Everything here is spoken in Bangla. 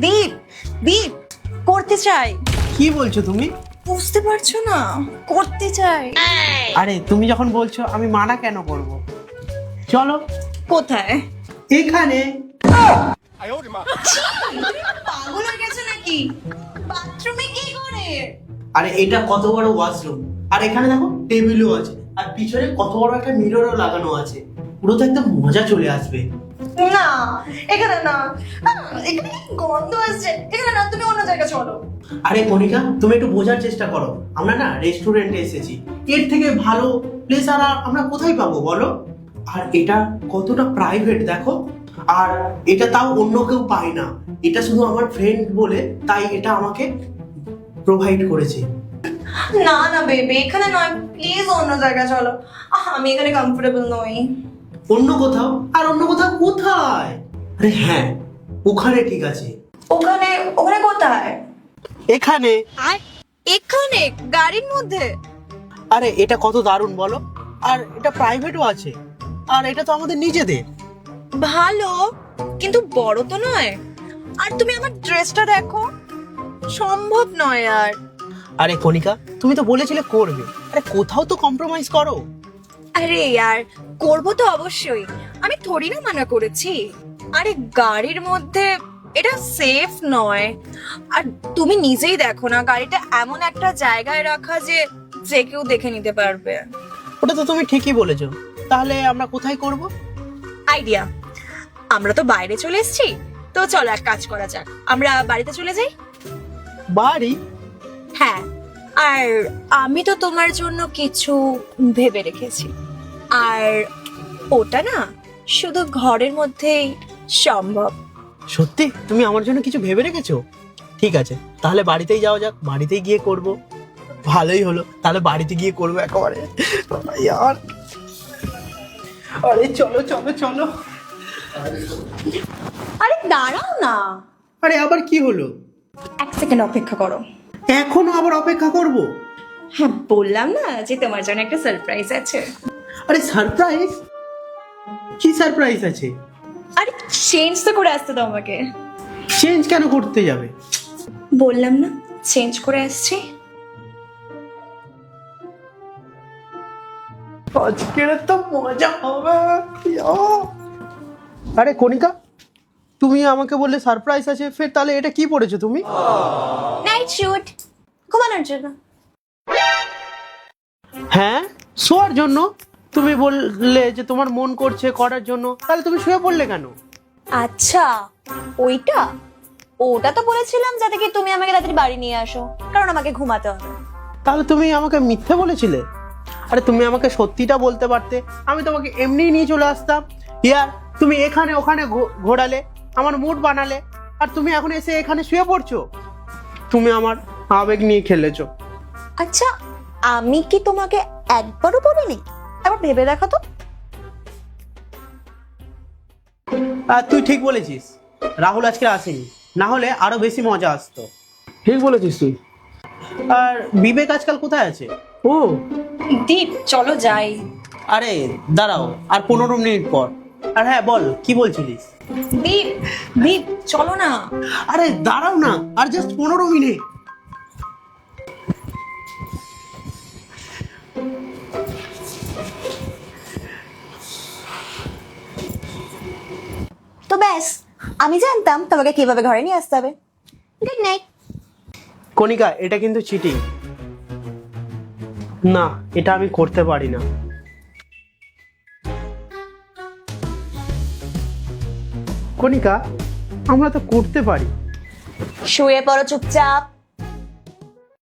দীপ, দীপ করতে চাই। কি বলছো তুমি? বুঝতে পারছো না, করতে চাই। আরে তুমি যখন বলছো আমি মানা কেন করব? চলো। কোথায়? এখানে। পাগল হয়ে গেছে নাকি? বাথরুমে কি করে? আরে এটা কত বড় ওয়াশরুম, আর এখানে দেখো টেবিলও আছে, আর পিছনে কত বড় একটা মিররও লাগানো আছে। পুরো তো একদম মজা চলে আসবে। না, এখানে না। এখানে কি গন্ধ আসছে। এখানে না, তুমি অন্য জায়গায় চলো। আরে কণিকা, তুমি একটু বোঝার চেষ্টা করো। আমরা না রেস্টুরেন্টে এসেছি, এর থেকে ভালো প্লেস আর আমরা কোথায় পাবো বলো? আর এটা কতটা প্রাইভেট দেখো, আর এটা তাও অন্য কেউ পায় না। এটা শুধু আমার ফ্রেন্ড বলে তাই এটা আমাকে প্রোভাইড করেছে। না না বেবি, এখানে নয়, প্লিজ অন্য জায়গায় চলো। আমি এখানে কমফোর্টেবল নই। অন্য কোথাও? আর অন্য কোথাও কোথায়? আরে হ্যাঁ, ওখানে ঠিক আছে। ওখানে? ওখানে কোথায়? এখানে। এখানে গাড়ির মধ্যে? আরে এটা কত দারুণ বলো, আর এটা প্রাইভেটও আছে, আর এটা তো আমাদের নিজেদের। ভালো, কিন্তু বড় তো নয়। আর তুমি আমার ড্রেসটা দেখো, সম্ভব নয় আর। আরে কণিকা, তুমি তো বলেছিলে করবে, আরে কোথাও তো কম্প্রোমাইজ করো। আরে यार, করবো তো অবশ্যই, আমি থোড়ি না মানা করেছি। আরে গাড়ির মধ্যে এটা সেফ নয়। আর তুমি নিজেই দেখো না, গাড়িটা এমন একটা জায়গায় রাখা যে যে কেউ দেখে নিতে পারবে। ওটা তো তুমি ঠিকই বলেছো, তাহলে আমরা কোথায় করব? আইডিয়া, আমরা তো বাইরে চলে এসেছি, তো চলো এক কাজ করা যাক, আমরা বাড়িতে চলে যাই। বাড়ি? হ্যাঁ, আর আমি তো তোমার জন্য কিছু ভেবে রেখেছি, আর ওটা না শুধু ঘরের মধ্যেই সম্ভব। সত্যি তুমি আমার জন্য কিছু ভেবে রেখেছো? ঠিক আছে, তাহলে বাড়িতেই যাওয়া যাক, বাড়িতেই গিয়ে করব। ভালোই হলো, তাহলে বাড়িতে গিয়ে করবো একেবারে। ইয়ার, আরে চলো চলো চলো। আরে দাঁড়াও না, আরে আবার কি হলো? এক সেকেন্ড অপেক্ষা করো। এখনো আবার অপেক্ষা করব? হ্যাঁ, বললাম না যে তোমার জন্য একটা সারপ্রাইজ আছে। আরে সারপ্রাইজ? কি সারপ্রাইজ আছে? আরে চেঞ্জ তো করে আসতে দাও আমাকে। চেঞ্জ কেন করতে যাবে? বললাম না চেঞ্জ করে আসছি। আজকের তো মজা হবে। আরে কণিকা, তুমি আমাকে বললে সারপ্রাইজ আছে, ফের তাহলে এটা কি পড়েছো তুমি? নাইট শুট, ঘুমানোর জন্য। হ্যাঁ, শোয়ার জন্য? তুমি বললে যে তোমার মন করছে করার জন্য, তাহলে তুমি শুয়ে পড়লে কেন? আচ্ছা, ওইটা ওটা তো বলেছিলাম যাতে কি তুমি আমাকে রাত্রি বাড়ি নিয়ে আসো, কারণ আমাকে ঘুমাতে হবে। তাহলে তুমি আমাকে মিথ্যে বলেছিলে? আরে তুমি আমাকে সত্যিটা বলতে পারতে, আমি তোমাকে এমনিই নিয়ে চলে আসতাম। ইয়ার, তুমি এখানে ওখানে ঘোরালে, আমার মুড বানালে, আর তুমি এখন এসে এখানে শুয়ে পড়ছো। তুমি আমার আবেগ নিয়ে খেলেছো। আচ্ছা, আমি কি তোমাকে একবারও বলিনি? একবার ভেবে দেখো তো। আর তুই ঠিক বলেছিস, রাহুল আজকে আসেনি, না হলে আরো বেশি মজা আসতো। ঠিক বলেছিস তুই। আর বিবেক আজকাল কোথায় আছে? ও, দীপ চলো যাই। আরে দাঁড়াও, আর 15 মিনিট পর। আর হ্যাঁ বল, কি বলছিলিস? দীপ, দীপ চলো না। আরে দাঁড়াও না, আর জাস্ট 15 মিনিট। তো ব্যাস, আমি জানতাম তোমাকে কিভাবে ঘরে নিয়ে আসতে হবে। Good night. কণিকা, এটা কিন্তু চিটিং। না, এটা আমি করতে পারি না। কণিকা, আমরা তো করতে পারি। শুয়ে পড়ো চুপচাপ।